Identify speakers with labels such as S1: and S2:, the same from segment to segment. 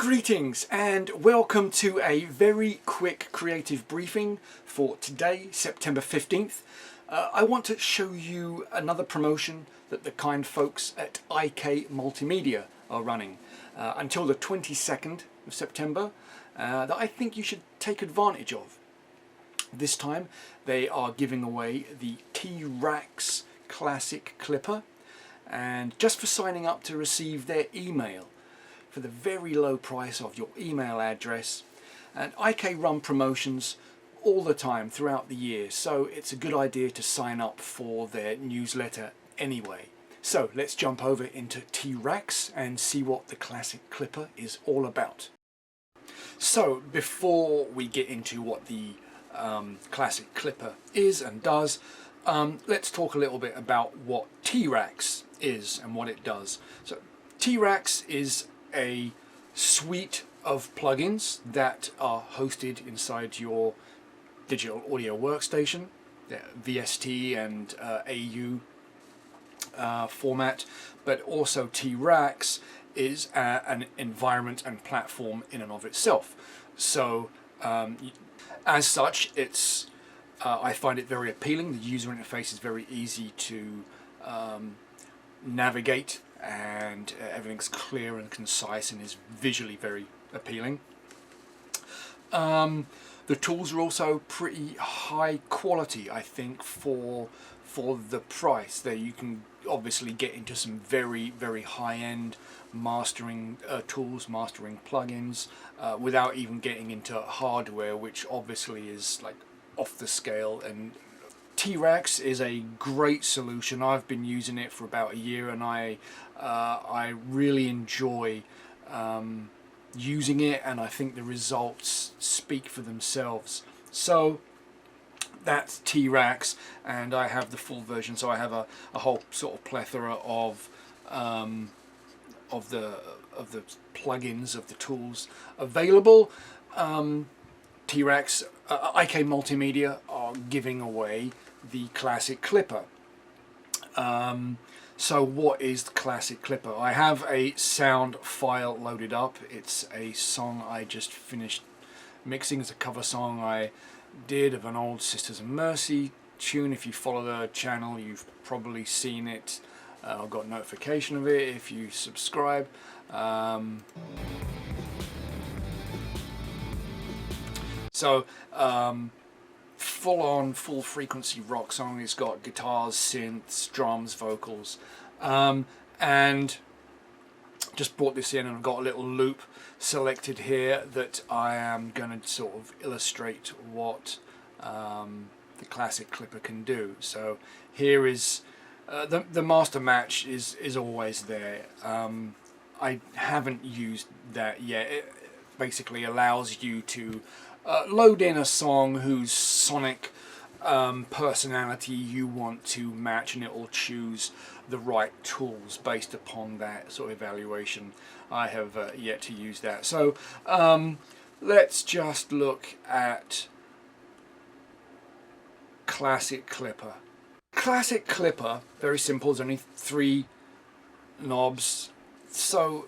S1: Greetings and welcome to a very quick creative briefing for today, September 15th. I want to show you another promotion that the kind folks at IK Multimedia are running until the 22nd of September that I think you should take advantage of. This time they are giving away the T-Rax Classic Clipper, and just for signing up to receive their email for the very low price of your email address. And IK run promotions all the time throughout the year, so it's a good idea to sign up for their newsletter anyway. So let's jump over into T-Rax and see what the Classic Clipper is all about. So before we get into what the Classic Clipper is and does, let's talk a little bit about what T-Rax is and what it does. So T-Rax is a suite of plugins that are hosted inside your digital audio workstation, VST and AU format, but also T-Rax is an environment and platform in and of itself. So as such, it's I find it very appealing. The user interface is very easy to navigate, and everything's clear and concise and is visually very appealing. The tools are also pretty high quality, I think, for the price. There you can obviously get into some very high-end mastering tools, mastering plugins, without even getting into hardware, which obviously is like off the scale. And T-Rax is a great solution. I've been using it for about a year, and I really enjoy using it, and I think the results speak for themselves. So that's T-Rax, and I have the full version, so I have a whole sort of plethora of the plugins, of the tools available. T-Rax, IK Multimedia are giving away the Classic Clipper. So what is the Classic Clipper? I have a sound file loaded up. It's a song I just finished mixing. It's a cover song I did of an old Sisters of Mercy tune. If you follow the channel, you've probably seen it. I've got notification of it if you subscribe. Full-on, full-frequency rock song. It's got guitars, synths, drums, vocals, and just brought this in, and I've got a little loop selected here that I am going to sort of illustrate what the Classic Clipper can do. So here is the master match is always there. I haven't used that yet. It basically allows you to load in a song whose sonic personality you want to match, and it will choose the right tools based upon that sort of evaluation. I have yet to use that. So let's just look at Classic Clipper. Classic Clipper, very simple. There's only 3 knobs. So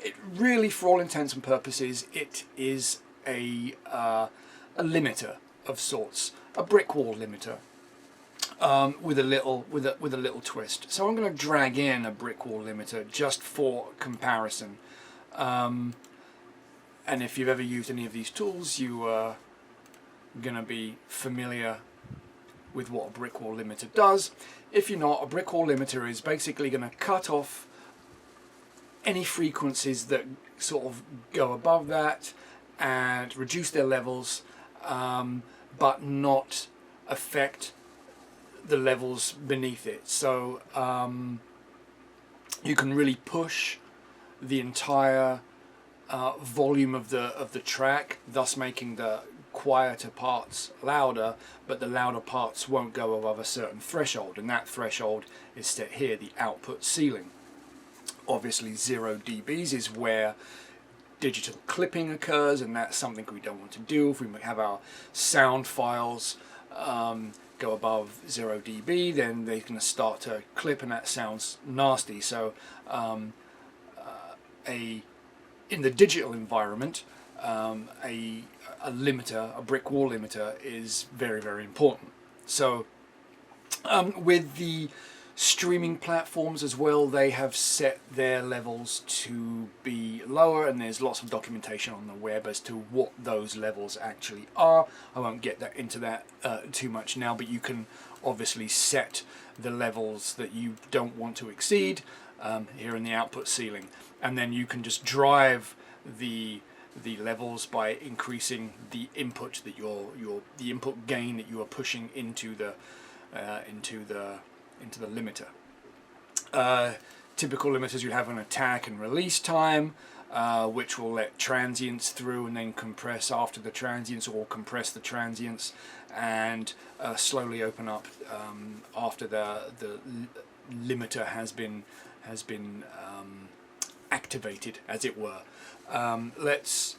S1: it really, for all intents and purposes, it is a limiter of sorts, a brick wall limiter, with a little twist. So I'm going to drag in a brick wall limiter just for comparison. And if you've ever used any of these tools, you are going to be familiar with what a brick wall limiter does. If you're not, a brick wall limiter is basically going to cut off any frequencies that sort of go above that and reduce their levels, but not affect the levels beneath it. So you can really push the entire volume of the track, thus making the quieter parts louder, but the louder parts won't go above a certain threshold, and that threshold is set here, the output ceiling. Obviously 0 dBs is where digital clipping occurs, and that's something we don't want to do. If we have our sound files go above 0 dB, then they're going to start to clip, and that sounds nasty. So a in the digital environment, a limiter, a brick wall limiter, is very, very important. So with the streaming platforms as well, they have set their levels to be lower, and there's lots of documentation on the web as to what those levels actually are. I won't get into that too much now, but you can obviously set the levels that you don't want to exceed here in the output ceiling, and then you can just drive the levels by increasing the input that the input gain that you are pushing into the limiter. Typical limiters, you have an attack and release time, which will let transients through and then compress after the transients, or compress the transients and slowly open up after the limiter has been activated, as it were. Let's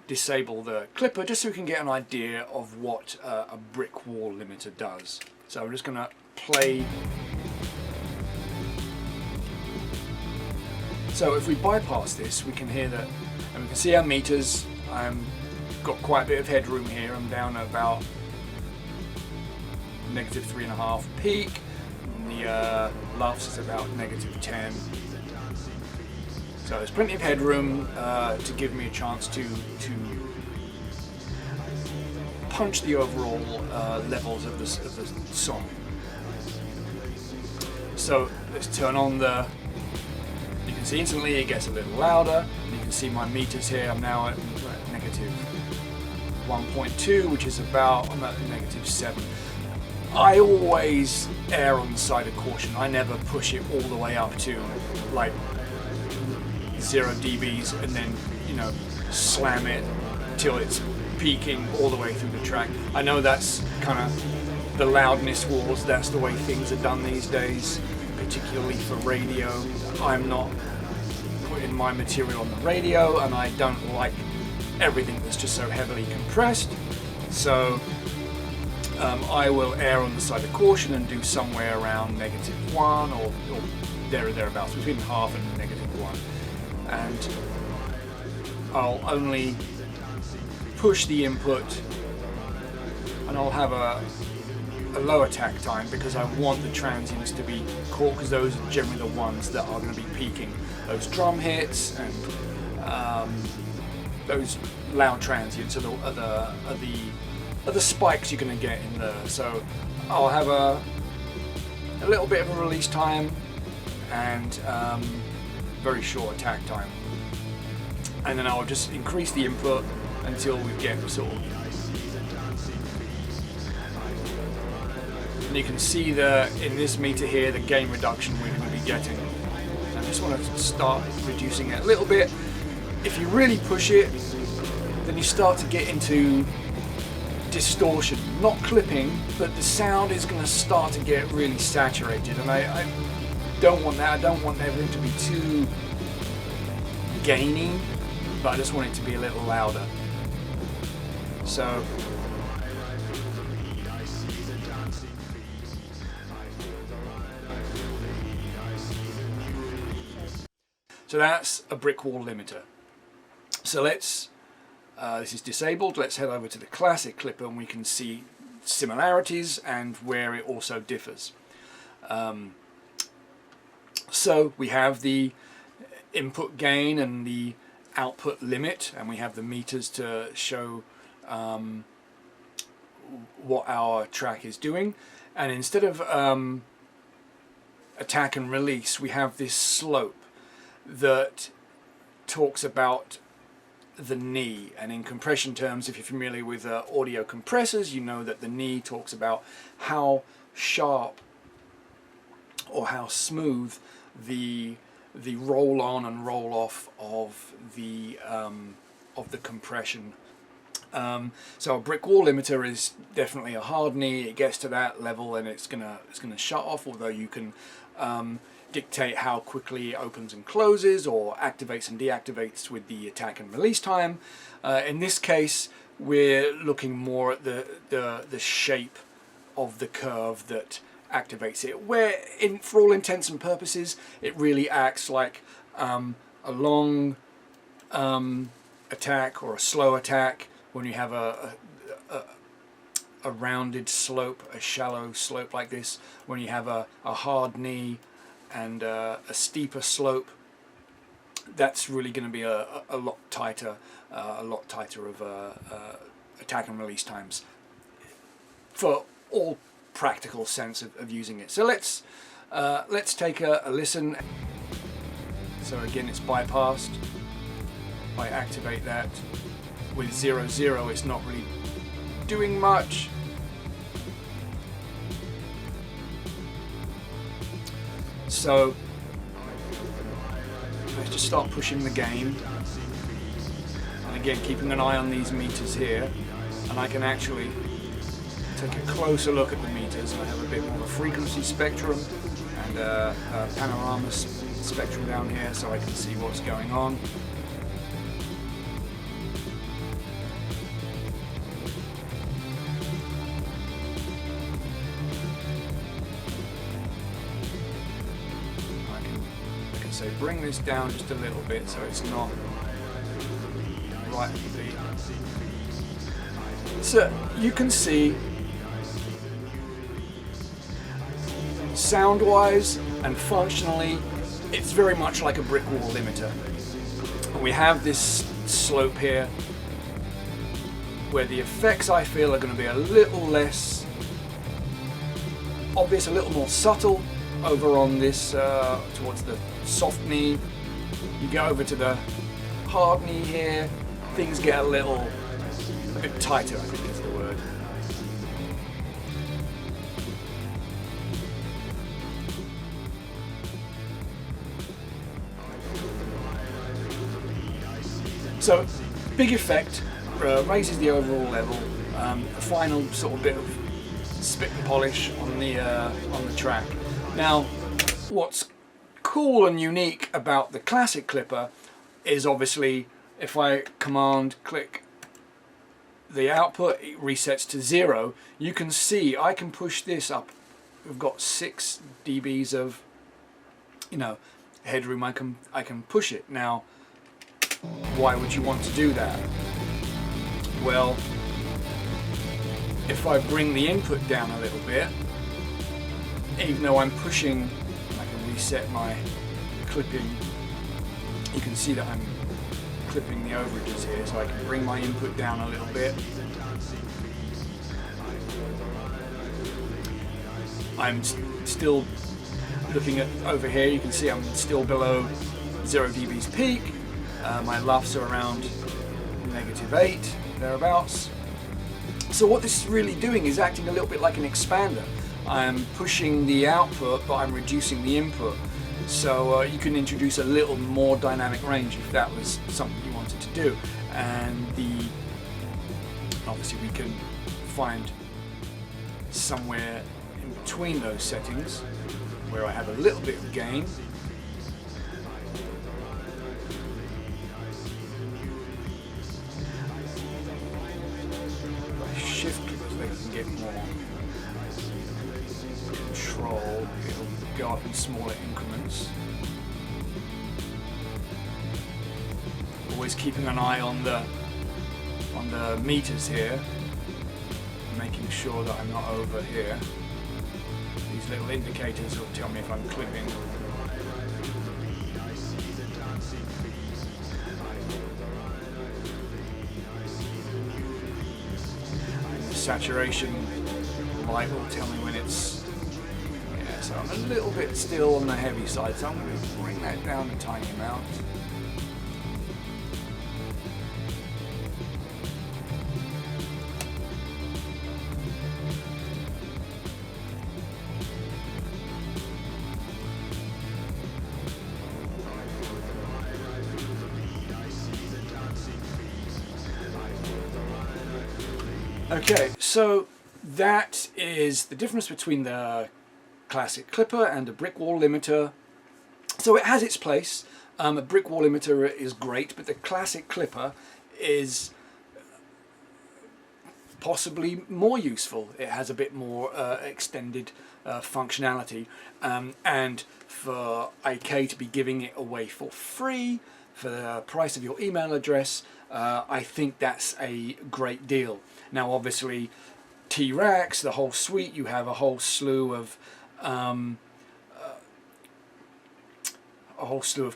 S1: disable the clipper just so we can get an idea of what a brick wall limiter does. So I'm just going to play. So if we bypass this, we can hear that, and we can see our meters. I've got quite a bit of headroom here. I'm down at about -3.5 peak. And the LUFS is about -10. So there's plenty of headroom to give me a chance to punch the overall levels of the song. So let's turn on the. You can see instantly it gets a little louder. And you can see my meters here. I'm now at -1.2, which is about, I'm at -7. I always err on the side of caution. I never push it all the way up to like 0 dBs and then, you know, slam it till it's peaking all the way through the track. I know that's kind of the loudness wars, that's the way things are done these days, particularly for radio. I'm not putting my material on the radio, and I don't like everything that's just so heavily compressed. So I will err on the side of caution and do somewhere around -1 or there or thereabouts, between half and -1. And I'll only push the input, and I'll have a low attack time because I want the transients to be caught, because those are generally the ones that are going to be peaking. Those drum hits and those loud transients are the spikes you're going to get in there. So I'll have a little bit of a release time and very short attack time, and then I'll just increase the input until we get sort of. And you can see in this meter here the gain reduction we're going to be getting. I just want to start reducing it a little bit. If you really push it, then you start to get into distortion, not clipping, but the sound is going to start to get really saturated, and I don't want that. I don't want everything to be too gainy, but I just want it to be a little louder. So that's a brick wall limiter. So let's, this is disabled. Let's head over to the classic clipper and we can see similarities and where it also differs. So we have the input gain and the output limit, and we have the meters to show what our track is doing. And instead of attack and release, we have this slope that talks about the knee. And in compression terms, if you're familiar with audio compressors, you know that the knee talks about how sharp or how smooth the roll on and roll off of the compression. So a brick wall limiter is definitely a hard knee. It gets to that level and it's gonna shut off, although you can dictate how quickly it opens and closes or activates and deactivates with the attack and release time. In this case, we're looking more at the shape of the curve that activates it, where for all intents and purposes it really acts like a long attack or a slow attack, when you have a rounded slope, a shallow slope like this, when you have a hard knee and a steeper slope, that's really going to be a lot tighter of attack and release times for all practical sense of using it. So let's take a listen. So again, it's bypassed. If I activate that with 0-0, it's not really doing much. So let's just start pushing the game, and again keeping an eye on these meters here, and I can actually take a closer look at the meters. I have a bit more of a frequency spectrum and a panorama spectrum down here, so I can see what's going on. So bring this down just a little bit so it's not right at the beat. So you can see sound-wise and functionally it's very much like a brick wall limiter. We have this slope here where the effects I feel are going to be a little less obvious, a little more subtle. Over on this towards the soft knee, you go over to the hard knee here, things get a bit tighter, I think is the word. So big effect, raises the overall level, a final sort of bit of spit and polish on the track. Now, what's cool and unique about the classic clipper is obviously if I command click the output, it resets to 0. You can see I can push this up. We've got 6 dBs of, headroom. I can push it. Now, why would you want to do that? Well, if I bring the input down a little bit, even though I'm pushing, I can reset my clipping. You can see that I'm clipping the overages here, so I can bring my input down a little bit. I'm still looking at over here, you can see I'm still below 0 dB's peak. My LUFS are around -8, thereabouts. So what this is really doing is acting a little bit like an expander. I'm pushing the output, but I'm reducing the input. So you can introduce a little more dynamic range if that was something you wanted to do. And obviously we can find somewhere in between those settings where I have a little bit of gain. If I shift so they can get more control, it'll go up in smaller increments. Always keeping an eye on the meters here, making sure that I'm not over here. These little indicators will tell me if I'm clipping. And the saturation light will tell me when it's, so I'm a little bit still on the heavy side, so I'm going to bring that down a tiny amount. Okay, so that is the difference between the classic clipper and a brick wall limiter. So it has its place. A brick wall limiter is great, but the classic clipper is possibly more useful. It has a bit more extended functionality, and for AK to be giving it away for free for the price of your email address, I think that's a great deal. Now obviously T-Rax, the whole suite, you have a whole slew of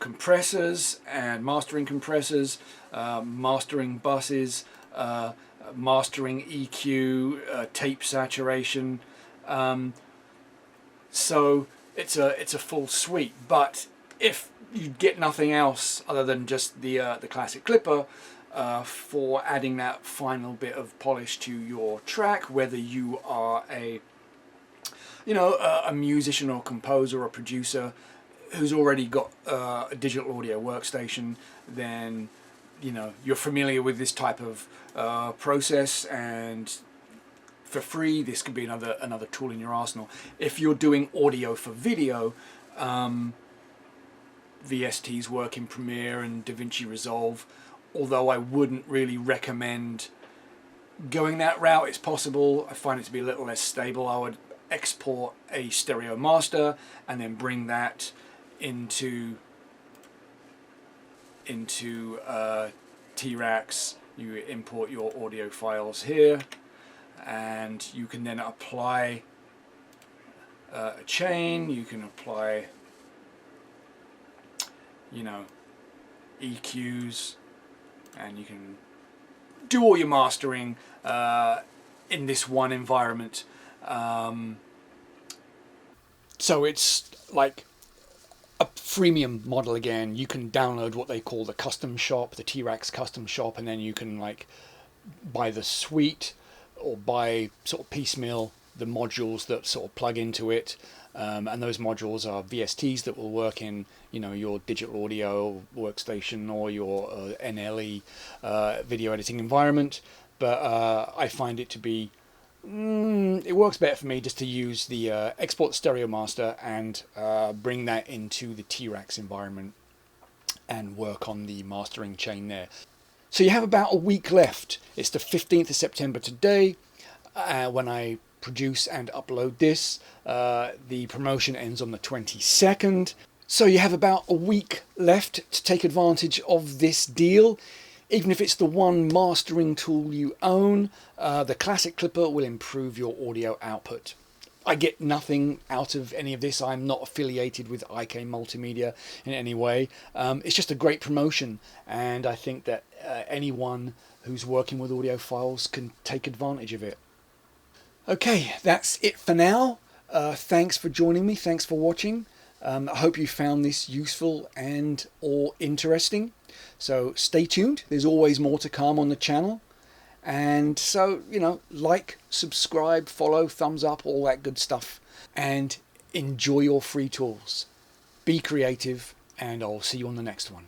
S1: compressors and mastering compressors, mastering buses, mastering EQ, tape saturation. So it's a full suite. But if you get nothing else other than just the classic clipper for adding that final bit of polish to your track, whether you are a musician or composer or producer who's already got a digital audio workstation, then you're familiar with this type of process, and for free this could be another tool in your arsenal. If you're doing audio for video, VSTs work in Premiere and DaVinci Resolve, although I wouldn't really recommend going that route. It's possible. I find it to be a little less stable. I would export a stereo master and then bring that into T-Rax. You import your audio files here, and you can then apply a chain. You can apply EQs, and you can do all your mastering in this one environment. So it's like a freemium model again. You can download what they call the custom shop, the T-Rax custom shop, and then you can like buy the suite or buy sort of piecemeal the modules that sort of plug into it. And those modules are VSTs that will work in your digital audio workstation or your NLE video editing environment. But I find it to be it works better for me just to use the export stereo master and bring that into the T-Rax environment and work on the mastering chain there. So you have about a week left. It's the 15th of September today when I produce and upload this. The promotion ends on the 22nd. So you have about a week left to take advantage of this deal. Even if it's the one mastering tool you own, the classic clipper will improve your audio output. I get nothing out of any of this. I'm not affiliated with IK Multimedia in any way. It's just a great promotion, and I think that anyone who's working with audio files can take advantage of it. Okay, that's it for now. Thanks for joining me. Thanks for watching. I hope you found this useful and or interesting. So stay tuned. There's always more to come on the channel. And so, like, subscribe, follow, thumbs up, all that good stuff. And enjoy your free tools. Be creative, and I'll see you on the next one.